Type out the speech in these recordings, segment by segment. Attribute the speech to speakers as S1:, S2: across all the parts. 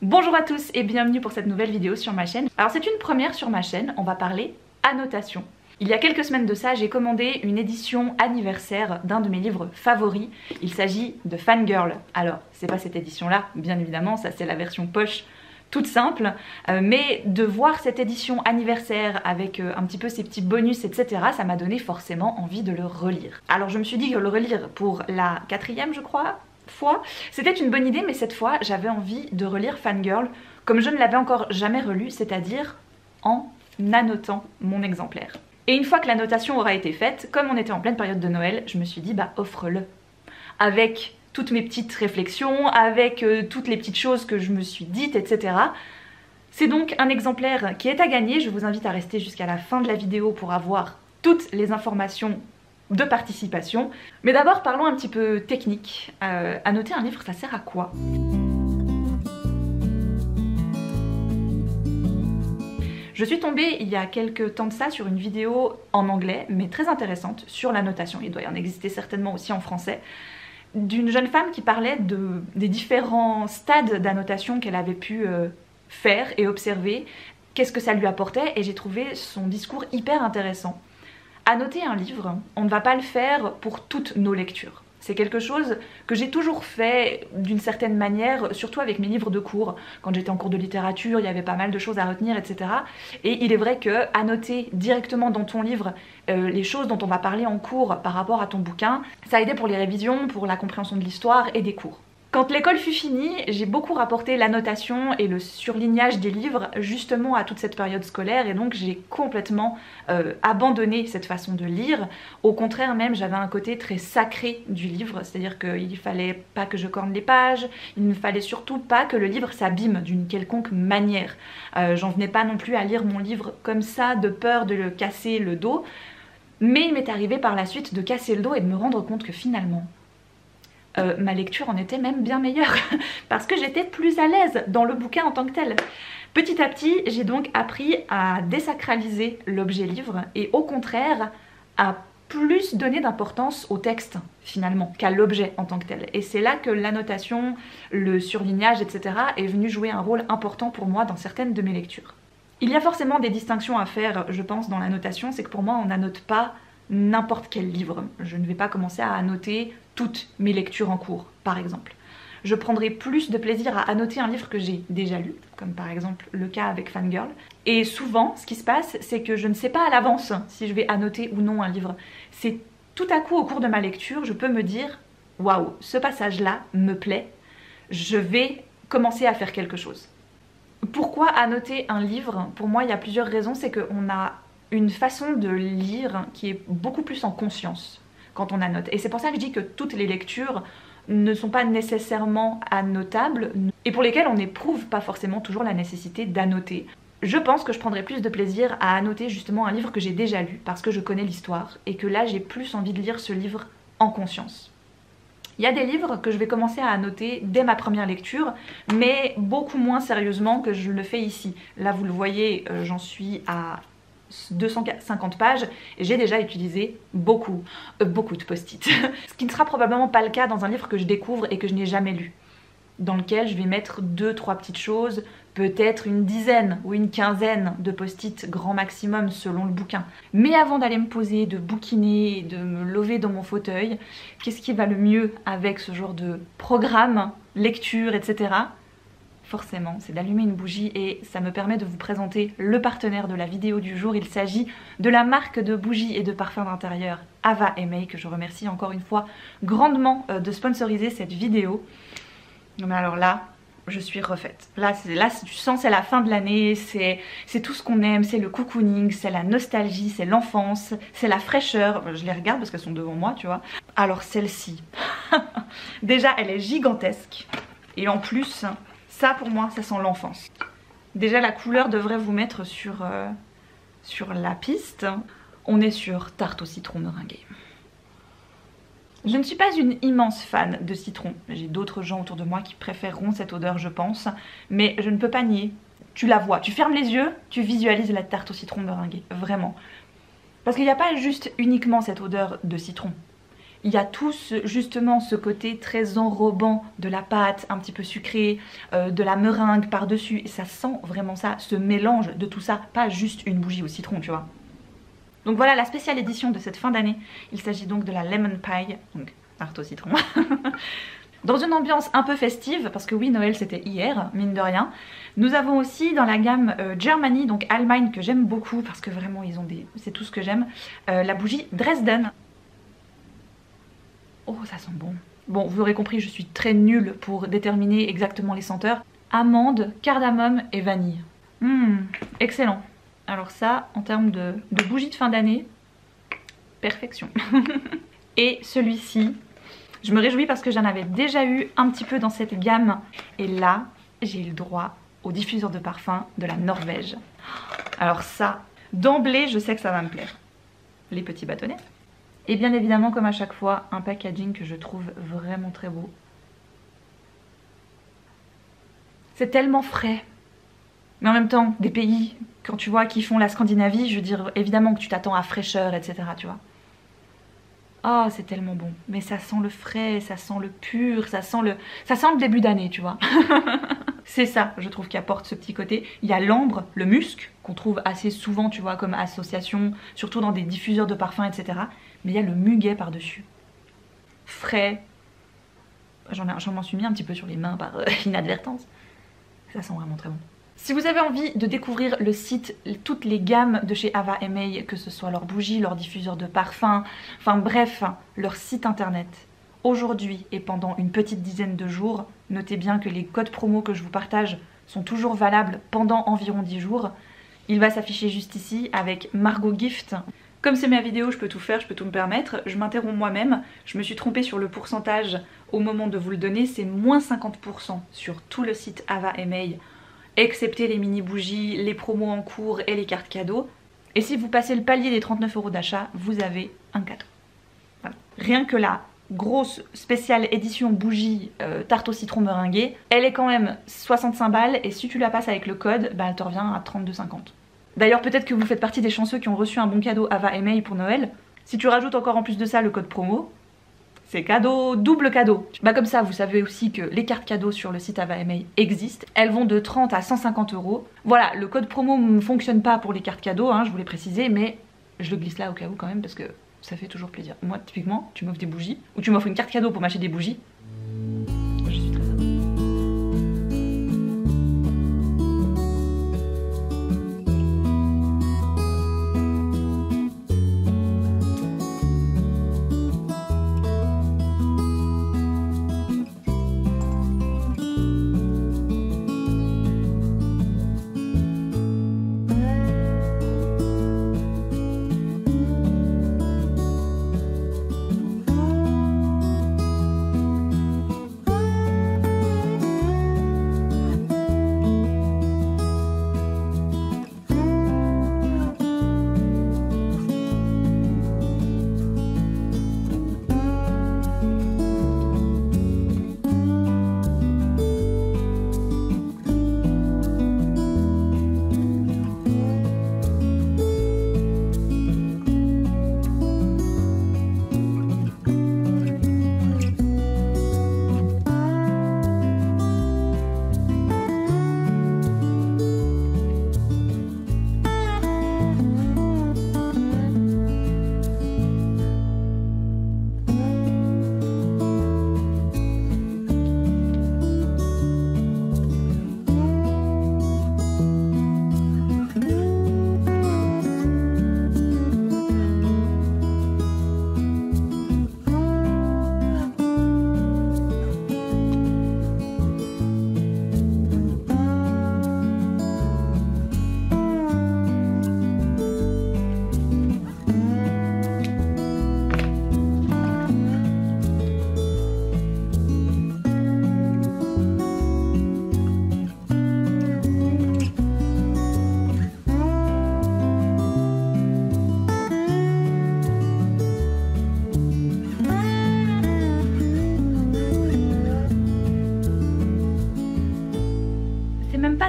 S1: Bonjour à tous et bienvenue pour cette nouvelle vidéo sur ma chaîne. Alors c'est une première sur ma chaîne, on va parler annotation. Il y a quelques semaines de ça, j'ai commandé une édition anniversaire d'un de mes livres favoris. Il s'agit de Fangirl. Alors, c'est pas cette édition-là, bien évidemment, ça c'est la version poche toute simple, mais de voir cette édition anniversaire avec un petit peu ces petits bonus, etc., ça m'a donné forcément envie de le relire. Alors je me suis dit que le relire pour la 4e, je crois, fois, c'était une bonne idée, mais cette fois, j'avais envie de relire Fangirl comme je ne l'avais encore jamais relu, c'est-à-dire en annotant mon exemplaire. Et une fois que l'annotation aura été faite, comme on était en pleine période de Noël, je me suis dit, bah offre-le. Avec toutes mes petites réflexions, avec toutes les petites choses que je me suis dites, etc. C'est donc un exemplaire qui est à gagner. Je vous invite à rester jusqu'à la fin de la vidéo pour avoir toutes les informations de participation. Mais d'abord, parlons un petit peu technique. Annoter un livre, ça sert à quoi ? Je suis tombée il y a quelques temps de ça sur une vidéo en anglais, mais très intéressante, sur l'annotation. Il doit y en exister certainement aussi en français, d'une jeune femme qui parlait des différents stades d'annotation qu'elle avait pu faire et observer, qu'est-ce que ça lui apportait, et j'ai trouvé son discours hyper intéressant. Annoter un livre, on ne va pas le faire pour toutes nos lectures. C'est quelque chose que j'ai toujours fait d'une certaine manière, surtout avec mes livres de cours. Quand j'étais en cours de littérature, il y avait pas mal de choses à retenir, etc. Et il est vrai que annoter directement dans ton livre les choses dont on va parler en cours par rapport à ton bouquin, ça aidait pour les révisions, pour la compréhension de l'histoire et des cours. Quand l'école fut finie, j'ai beaucoup rapporté l'annotation et le surlignage des livres justement à toute cette période scolaire, et donc j'ai complètement abandonné cette façon de lire. Au contraire même, j'avais un côté très sacré du livre, c'est-à-dire qu'il ne fallait pas que je corne les pages, il ne fallait surtout pas que le livre s'abîme d'une quelconque manière. J'en venais pas non plus à lire mon livre comme ça de peur de le casser le dos, mais il m'est arrivé par la suite de casser le dos et de me rendre compte que finalement, ma lecture en était même bien meilleure parce que j'étais plus à l'aise dans le bouquin en tant que tel. Petit à petit, j'ai donc appris à désacraliser l'objet livre et au contraire à plus donner d'importance au texte finalement qu'à l'objet en tant que tel. Et c'est là que l'annotation, le surlignage, etc. est venu jouer un rôle important pour moi dans certaines de mes lectures. Il y a forcément des distinctions à faire, je pense, dans l'annotation. C'est que pour moi, on n'annote pas n'importe quel livre. Je ne vais pas commencer à annoter toutes mes lectures en cours, par exemple. Je prendrai plus de plaisir à annoter un livre que j'ai déjà lu, comme par exemple le cas avec Fangirl. Et souvent, ce qui se passe, c'est que je ne sais pas à l'avance si je vais annoter ou non un livre. C'est tout à coup, au cours de ma lecture, je peux me dire « Waouh, ce passage-là me plaît, je vais commencer à faire quelque chose ». Pourquoi annoter un livre? Pour moi, il y a plusieurs raisons. C'est qu'on a une façon de lire qui est beaucoup plus en conscience quand on annote. Et c'est pour ça que je dis que toutes les lectures ne sont pas nécessairement annotables et pour lesquelles on n'éprouve pas forcément toujours la nécessité d'annoter. Je pense que je prendrais plus de plaisir à annoter justement un livre que j'ai déjà lu parce que je connais l'histoire et que là j'ai plus envie de lire ce livre en conscience. Il y a des livres que je vais commencer à annoter dès ma première lecture, mais beaucoup moins sérieusement que je le fais ici. Là vous le voyez, j'en suis à 250 pages et j'ai déjà utilisé beaucoup de post-it. Ce qui ne sera probablement pas le cas dans un livre que je découvre et que je n'ai jamais lu, dans lequel je vais mettre 2-3 petites choses, peut-être une dizaine ou une quinzaine de post-it grand maximum selon le bouquin. Mais avant d'aller me poser, de bouquiner, de me lever dans mon fauteuil, qu'est-ce qui va le mieux avec ce genre de programme, lecture, etc. Forcément, c'est d'allumer une bougie et ça me permet de vous présenter le partenaire de la vidéo du jour. Il s'agit de la marque de bougies et de parfums d'intérieur Ava & May, que je remercie encore une fois grandement de sponsoriser cette vidéo. Mais alors là, je suis refaite. Là tu sens, c'est la fin de l'année, c'est tout ce qu'on aime, c'est le cocooning, c'est la nostalgie, c'est l'enfance, c'est la fraîcheur. Je les regarde parce qu'elles sont devant moi, tu vois. Alors celle-ci, déjà elle est gigantesque et en plus... ça pour moi, ça sent l'enfance. Déjà la couleur devrait vous mettre sur la piste. On est sur tarte au citron meringuée. Je ne suis pas une immense fan de citron. J'ai d'autres gens autour de moi qui préféreront cette odeur, je pense. Mais je ne peux pas nier. Tu la vois, tu fermes les yeux, tu visualises la tarte au citron meringuée. Vraiment. Parce qu'il n'y a pas juste uniquement cette odeur de citron. Il y a justement ce côté très enrobant de la pâte, un petit peu sucrée, de la meringue par-dessus. Et ça sent vraiment ça, ce mélange de tout ça, pas juste une bougie au citron, tu vois. Donc voilà la spéciale édition de cette fin d'année. Il s'agit donc de la Lemon Pie, donc tarte au citron. Dans une ambiance un peu festive, parce que oui, Noël c'était hier, mine de rien. Nous avons aussi dans la gamme Germany, donc Allemagne, que j'aime beaucoup, parce que vraiment ils ont des... c'est tout ce que j'aime, la bougie Dresden. Oh, ça sent bon. Bon, vous aurez compris, je suis très nulle pour déterminer exactement les senteurs. Amande, cardamome et vanille. Excellent. Alors ça, en termes de bougie de fin d'année, perfection. Et celui-ci, je me réjouis parce que j'en avais déjà eu un petit peu dans cette gamme. Et là, j'ai eu le droit au diffuseur de parfum de la Norvège. Alors ça, d'emblée, je sais que ça va me plaire. Les petits bâtonnets. Et bien évidemment, comme à chaque fois, un packaging que je trouve vraiment très beau. C'est tellement frais. Mais en même temps, des pays, quand tu vois, qui font la Scandinavie, je veux dire, évidemment que tu t'attends à fraîcheur, etc. Tu vois. Oh, c'est tellement bon. Mais ça sent le frais, ça sent le pur, ça sent le début d'année, tu vois. C'est ça, je trouve, qui apporte ce petit côté. Il y a l'ambre, le musc, qu'on trouve assez souvent, tu vois, comme association, surtout dans des diffuseurs de parfums, etc. Mais il y a le muguet par-dessus. Frais. J'en m'en suis mis un petit peu sur les mains par inadvertance. Ça sent vraiment très bon. Si vous avez envie de découvrir le site, toutes les gammes de chez Ava May, que ce soit leurs bougies, leurs diffuseurs de parfums, enfin bref, leur site internet, aujourd'hui et pendant une petite dizaine de jours, notez bien que les codes promo que je vous partage sont toujours valables pendant environ 10 jours. Il va s'afficher juste ici avec Margot Gift. Comme c'est ma vidéo, je peux tout faire, je peux tout me permettre, je m'interromps moi-même, je me suis trompée sur le pourcentage au moment de vous le donner, c'est moins 50% sur tout le site Ava May, excepté les mini bougies, les promos en cours et les cartes cadeaux. Et si vous passez le palier des 39 € d'achat, vous avez un cadeau. Voilà. Rien que la grosse spéciale édition bougie tarte au citron meringuée, elle est quand même 65 balles et si tu la passes avec le code, bah, elle te revient à 32,50 €. D'ailleurs peut-être que vous faites partie des chanceux qui ont reçu un bon cadeau Ava May pour Noël. Si tu rajoutes encore en plus de ça le code promo, c'est cadeau, double cadeau. Bah comme ça, vous savez aussi que les cartes cadeaux sur le site Ava May existent. Elles vont de 30 à 150 €. Voilà, le code promo ne fonctionne pas pour les cartes cadeaux, hein, je vous l'ai précisé, mais je le glisse là au cas où quand même parce que ça fait toujours plaisir. Moi, typiquement, tu m'offres des bougies, ou tu m'offres une carte cadeau pour m'acheter des bougies. Je suis très heureuse.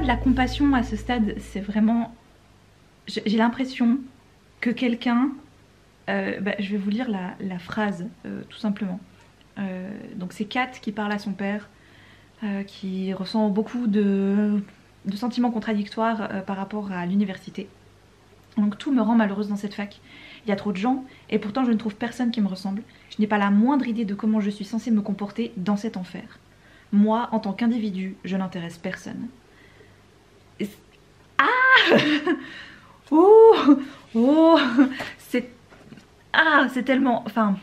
S1: De la compassion à ce stade, c'est vraiment... J'ai l'impression que quelqu'un Je vais vous lire la phrase, tout simplement. Donc c'est Kat qui parle à son père, qui ressent beaucoup de sentiments contradictoires par rapport à l'université. Donc tout me rend malheureuse dans cette fac. Il y a trop de gens et pourtant je ne trouve personne qui me ressemble. Je n'ai pas la moindre idée de comment je suis censée me comporter dans cet enfer. Moi, en tant qu'individu, je n'intéresse personne. Ah Oh Oh c'est tellement... Enfin,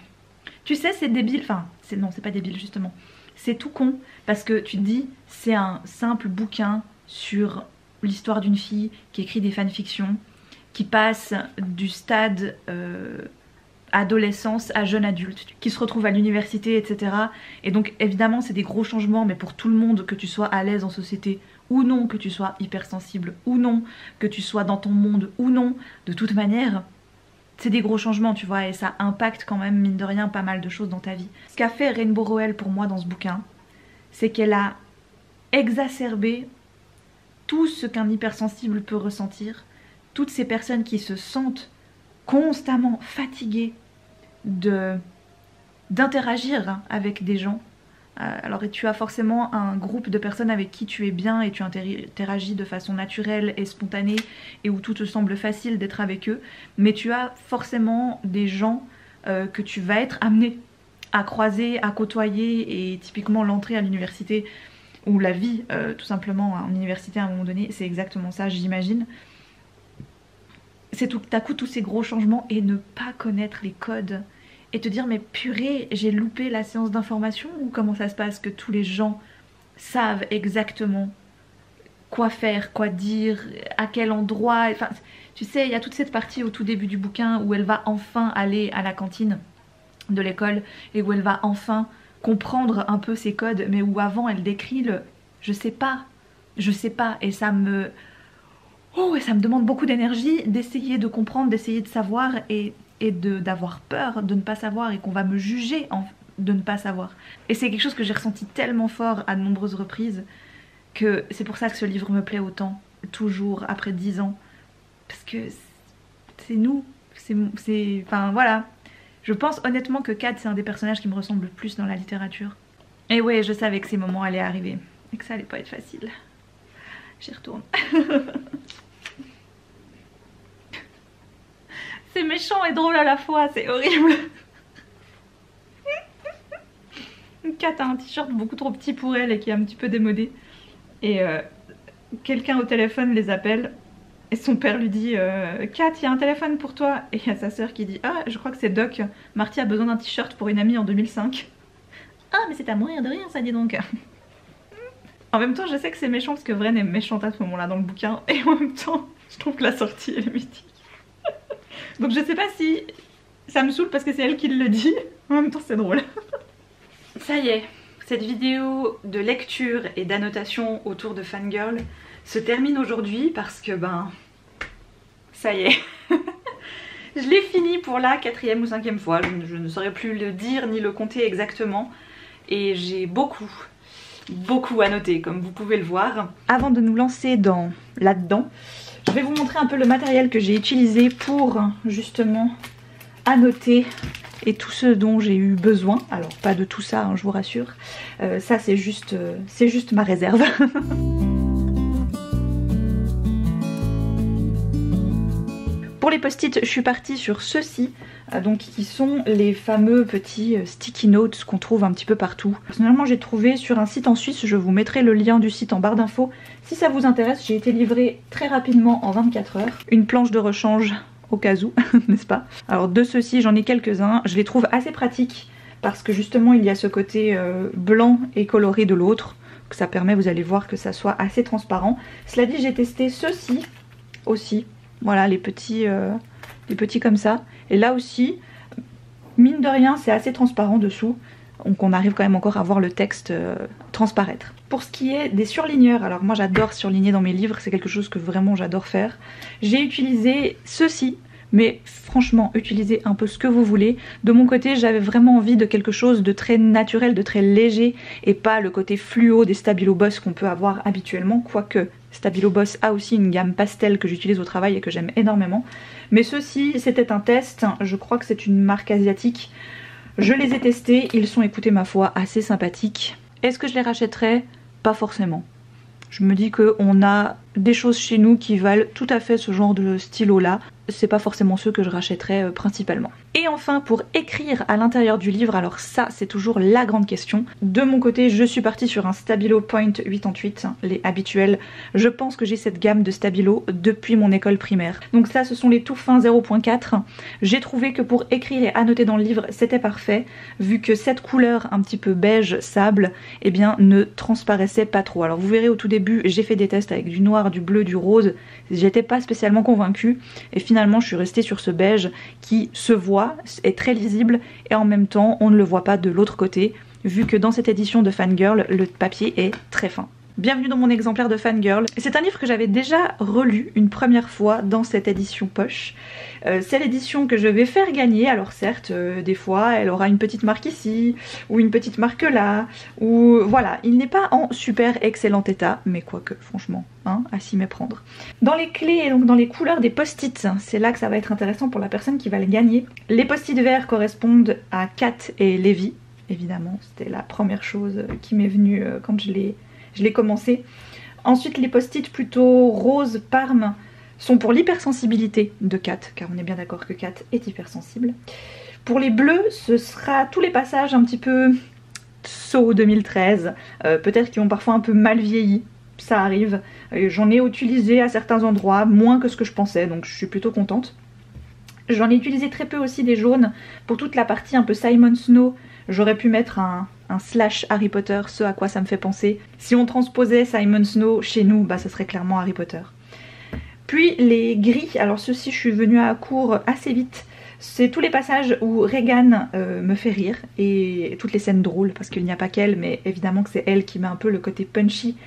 S1: tu sais, c'est débile. Enfin, non, c'est pas débile, justement. C'est tout con, parce que tu te dis, c'est un simple bouquin sur l'histoire d'une fille qui écrit des fanfictions, qui passe du stade adolescence à jeune adulte, qui se retrouve à l'université, etc. Et donc, évidemment, c'est des gros changements, mais pour tout le monde, que tu sois à l'aise en société ou non, que tu sois hypersensible ou non, que tu sois dans ton monde ou non, de toute manière... C'est des gros changements, tu vois, et ça impacte quand même, mine de rien, pas mal de choses dans ta vie. Ce qu'a fait Rainbow Rowell pour moi dans ce bouquin, c'est qu'elle a exacerbé tout ce qu'un hypersensible peut ressentir, toutes ces personnes qui se sentent constamment fatiguées d'interagir avec des gens. Alors tu as forcément un groupe de personnes avec qui tu es bien et tu interagis de façon naturelle et spontanée et où tout te semble facile d'être avec eux, mais tu as forcément des gens que tu vas être amené à croiser, à côtoyer, et typiquement l'entrée à l'université ou la vie tout simplement en université à un moment donné, c'est exactement ça, j'imagine. C'est tout à coup tous ces gros changements et ne pas connaître les codes. Et te dire mais purée, j'ai loupé la séance d'information, ou comment ça se passe que tous les gens savent exactement quoi faire, quoi dire, à quel endroit. Enfin, tu sais, il y a toute cette partie au tout début du bouquin où elle va enfin aller à la cantine de l'école et où elle va enfin comprendre un peu ses codes, mais où avant elle décrit le je sais pas, et ça me... Oh, et ça me demande beaucoup d'énergie d'essayer de comprendre, d'essayer de savoir et d'avoir peur de ne pas savoir et qu'on va me juger de ne pas savoir. Et c'est quelque chose que j'ai ressenti tellement fort à de nombreuses reprises que c'est pour ça que ce livre me plaît autant, toujours après 10 ans. Parce que c'est nous, enfin voilà. Je pense honnêtement que Kat c'est un des personnages qui me ressemble le plus dans la littérature. Et ouais, je savais que ces moments allaient arriver et que ça allait pas être facile. J'y retourne. C'est méchant et drôle à la fois, c'est horrible. Kat a un t-shirt beaucoup trop petit pour elle et qui est un petit peu démodé. Et quelqu'un au téléphone les appelle et son père lui dit Kat, il y a un téléphone pour toi. Et il y a sa soeur qui dit ah, je crois que c'est Doc. Marty a besoin d'un t-shirt pour une amie en 2005. Ah, mais c'est à mourir de rire, ça dit donc. En même temps, je sais que c'est méchant parce que Vren est méchante à ce moment-là dans le bouquin. Et en même temps, je trouve que la sortie elle est mythique. Donc je sais pas si ça me saoule parce que c'est elle qui le dit, en même temps c'est drôle. Ça y est, cette vidéo de lecture et d'annotation autour de Fangirl se termine aujourd'hui parce que ça y est. Je l'ai fini pour la 4e ou 5e fois, je ne saurais plus le dire ni le compter exactement. Et j'ai beaucoup annoté comme vous pouvez le voir. Avant de nous lancer là-dedans, je vais vous montrer un peu le matériel que j'ai utilisé pour justement annoter et tout ce dont j'ai eu besoin. Alors pas de tout ça, hein, je vous rassure. Ça c'est juste ma réserve. Pour les post-it, je suis partie sur ceux-ci, donc qui sont les fameux petits sticky notes qu'on trouve un petit peu partout. Personnellement, j'ai trouvé sur un site en Suisse, je vous mettrai le lien du site en barre d'infos. Si ça vous intéresse, j'ai été livrée très rapidement en 24 heures. Une planche de rechange au cas où, n'est-ce pas? Alors de ceux-ci, j'en ai quelques-uns. Je les trouve assez pratiques parce que justement, il y a ce côté blanc et coloré de l'autre. Ça permet, vous allez voir, que ça soit assez transparent. Cela dit, j'ai testé ceux-ci aussi. Voilà, les petits comme ça. Et là aussi, mine de rien, c'est assez transparent dessous. Donc on arrive quand même encore à voir le texte transparaître. Pour ce qui est des surligneurs, alors moi j'adore surligner dans mes livres, c'est quelque chose que vraiment j'adore faire. J'ai utilisé ceux-ci, mais franchement utilisez un peu ce que vous voulez. De mon côté j'avais vraiment envie de quelque chose de très naturel, de très léger et pas le côté fluo des Stabilo Boss qu'on peut avoir habituellement, quoique Stabilo Boss a aussi une gamme pastel que j'utilise au travail et que j'aime énormément. Mais ceci c'était un test, je crois que c'est une marque asiatique. Je les ai testés, ils sont, écoutez ma foi, assez sympathiques. Est-ce que je les rachèterais? Pas forcément. Je me dis qu'on a des choses chez nous qui valent tout à fait ce genre de stylo là. C'est pas forcément ceux que je rachèterais principalement. Et enfin pour écrire à l'intérieur du livre, alors ça c'est toujours la grande question. De mon côté je suis partie sur un Stabilo Point 88, les habituels. Je pense que j'ai cette gamme de Stabilo depuis mon école primaire. Donc ça ce sont les tout fins 0.4. J'ai trouvé que pour écrire et annoter dans le livre c'était parfait, vu que cette couleur un petit peu beige sable eh bien ne transparaissait pas trop. Alors vous verrez au tout début j'ai fait des tests avec du noir, du bleu, du rose, j'étais pas spécialement convaincue et finalement je suis restée sur ce beige qui se voit, est très lisible et en même temps on ne le voit pas de l'autre côté vu que dans cette édition de Fangirl le papier est très fin. Bienvenue dans mon exemplaire de Fangirl. C'est un livre que j'avais déjà relu une première fois dans cette édition poche. C'est l'édition que je vais faire gagner, alors certes des fois elle aura une petite marque ici ou une petite marque là, ou voilà, il n'est pas en super excellent état, mais quoique franchement, hein, à s'y méprendre. Dans les clés et donc dans les couleurs des post-it, c'est là que ça va être intéressant pour la personne qui va le gagner. Les post-it verts correspondent à Kat et Levi, évidemment, c'était la première chose qui m'est venue quand je l'ai commencé. Ensuite les post-it plutôt rose parme sont pour l'hypersensibilité de Kat, car on est bien d'accord que Kat est hypersensible. Pour les bleus ce sera tous les passages un petit peu So 2013, peut-être qui ont parfois un peu mal vieilli, ça arrive. J'en ai utilisé à certains endroits, moins que ce que je pensais, donc je suis plutôt contente. J'en ai utilisé très peu aussi des jaunes, pour toute la partie un peu Simon Snow. J'aurais pu mettre un slash Harry Potter, ce à quoi ça me fait penser. Si on transposait Simon Snow chez nous, bah ça serait clairement Harry Potter. Puis les gris, alors ceux-ci je suis venue à court assez vite. C'est tous les passages où Regan me fait rire et toutes les scènes drôles, parce qu'il n'y a pas qu'elle, mais évidemment que c'est elle qui met un peu le côté punchy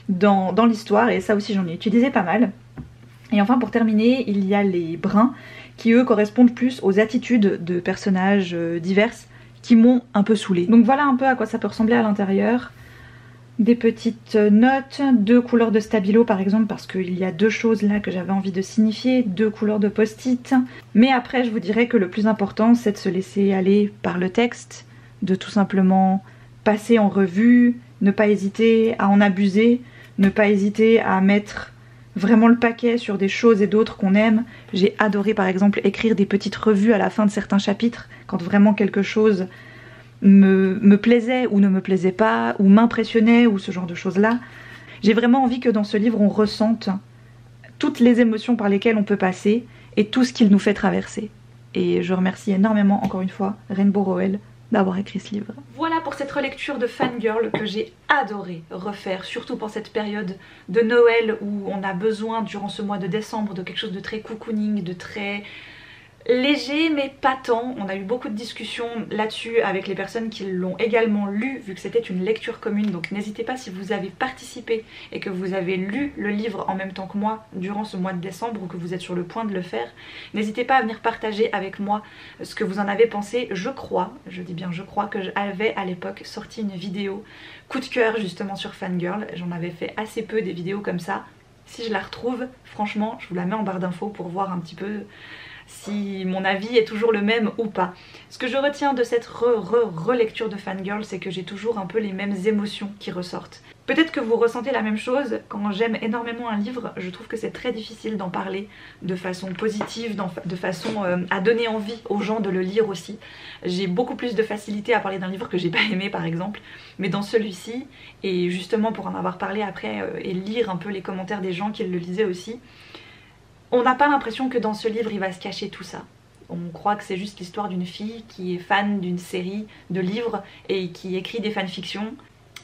S1: dans l'histoire, et ça aussi j'en ai utilisé pas mal. Et enfin pour terminer, il y a les bruns qui eux correspondent plus aux attitudes de personnages diverses qui m'ont un peu saoulée. Donc voilà un peu à quoi ça peut ressembler à l'intérieur. Des petites notes, 2 couleurs de Stabilo par exemple, parce qu'il y a 2 choses là que j'avais envie de signifier, 2 couleurs de post-it. Mais après je vous dirais que le plus important c'est de se laisser aller par le texte, de tout simplement passer en revue, ne pas hésiter à en abuser, ne pas hésiter à mettre vraiment le paquet sur des choses et d'autres qu'on aime. J'ai adoré par exemple écrire des petites revues à la fin de certains chapitres, quand vraiment quelque chose me plaisait ou ne me plaisait pas, ou m'impressionnait, ou ce genre de choses là. J'ai vraiment envie que dans ce livre on ressente toutes les émotions par lesquelles on peut passer et tout ce qu'il nous fait traverser. Et je remercie énormément encore une fois Rainbow Rowell d'avoir écrit ce livre. Voilà pour cette relecture de Fangirl que j'ai adoré refaire, surtout pour cette période de Noël où on a besoin durant ce mois de décembre de quelque chose de très cocooning, de très léger mais pas tant. On a eu beaucoup de discussions là-dessus avec les personnes qui l'ont également lu, vu que c'était une lecture commune. Donc n'hésitez pas, si vous avez participé et que vous avez lu le livre en même temps que moi durant ce mois de décembre, ou que vous êtes sur le point de le faire, n'hésitez pas à venir partager avec moi ce que vous en avez pensé. Je crois, je dis bien je crois, que j'avais à l'époque sorti une vidéo coup de cœur justement sur Fangirl. J'en avais fait assez peu des vidéos comme ça. Si je la retrouve, franchement je vous la mets en barre d'infos pour voir un petit peu si mon avis est toujours le même ou pas. Ce que je retiens de cette relecture de Fangirl, c'est que j'ai toujours un peu les mêmes émotions qui ressortent. Peut-être que vous ressentez la même chose. Quand j'aime énormément un livre, je trouve que c'est très difficile d'en parler de façon positive, de façon à donner envie aux gens de le lire aussi. J'ai beaucoup plus de facilité à parler d'un livre que j'ai pas aimé par exemple, mais dans celui-ci, et justement pour en avoir parlé après et lire un peu les commentaires des gens qui le lisaient aussi, on n'a pas l'impression que dans ce livre il va se cacher tout ça. On croit que c'est juste l'histoire d'une fille qui est fan d'une série de livres et qui écrit des fanfictions.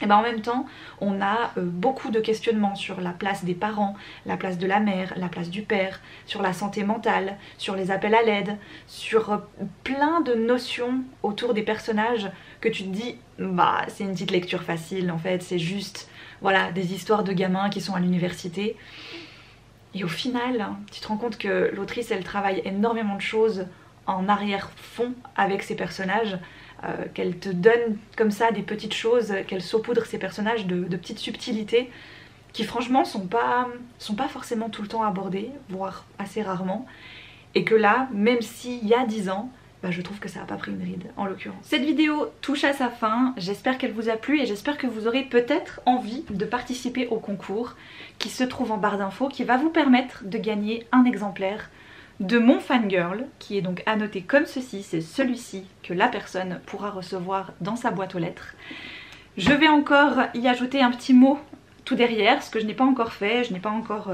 S1: Et ben en même temps, on a beaucoup de questionnements sur la place des parents, la place de la mère, la place du père, sur la santé mentale, sur les appels à l'aide, sur plein de notions autour des personnages que tu te dis, bah c'est une petite lecture facile en fait, c'est juste voilà des histoires de gamins qui sont à l'université. Et au final, tu te rends compte que l'autrice, elle travaille énormément de choses en arrière-fond avec ses personnages, qu'elle te donne comme ça des petites choses, qu'elle saupoudre ses personnages de petites subtilités qui franchement sont pas forcément tout le temps abordées, voire assez rarement. Et que là, même s'il y a 10 ans, bah je trouve que ça n'a pas pris une ride en l'occurrence. Cette vidéo touche à sa fin, j'espère qu'elle vous a plu et j'espère que vous aurez peut-être envie de participer au concours qui se trouve en barre d'infos, qui va vous permettre de gagner un exemplaire de mon fangirl, qui est donc annoté comme ceci, c'est celui-ci que la personne pourra recevoir dans sa boîte aux lettres. Je vais encore y ajouter un petit mot tout derrière, ce que je n'ai pas encore fait, je n'ai pas encore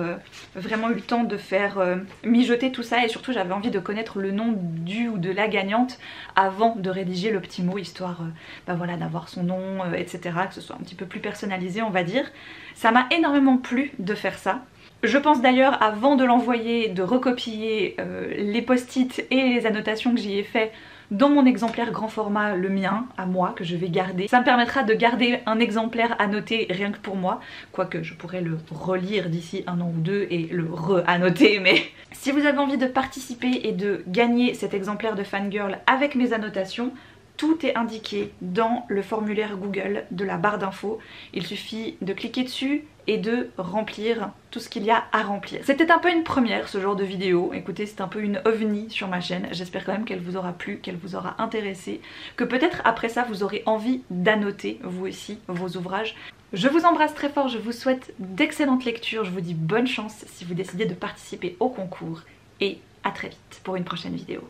S1: vraiment eu le temps de faire mijoter tout ça et surtout j'avais envie de connaître le nom du ou de la gagnante avant de rédiger le petit mot, histoire bah voilà, d'avoir son nom, etc., que ce soit un petit peu plus personnalisé on va dire. Ça m'a énormément plu de faire ça. Je pense d'ailleurs avant de l'envoyer, de recopier les post-it et les annotations que j'y ai fait dans mon exemplaire grand format, le mien, à moi, que je vais garder. Ça me permettra de garder un exemplaire annoté rien que pour moi, quoique je pourrais le relire d'ici 1 an ou 2 et le re-annoter, mais... Si vous avez envie de participer et de gagner cet exemplaire de Fangirl avec mes annotations, tout est indiqué dans le formulaire Google de la barre d'infos. Il suffit de cliquer dessus et de remplir tout ce qu'il y a à remplir. C'était un peu une première ce genre de vidéo, écoutez c'est un peu une ovni sur ma chaîne, j'espère quand même qu'elle vous aura plu, qu'elle vous aura intéressé, que peut-être après ça vous aurez envie d'annoter vous aussi vos ouvrages. Je vous embrasse très fort, je vous souhaite d'excellentes lectures, je vous dis bonne chance si vous décidez de participer au concours et à très vite pour une prochaine vidéo.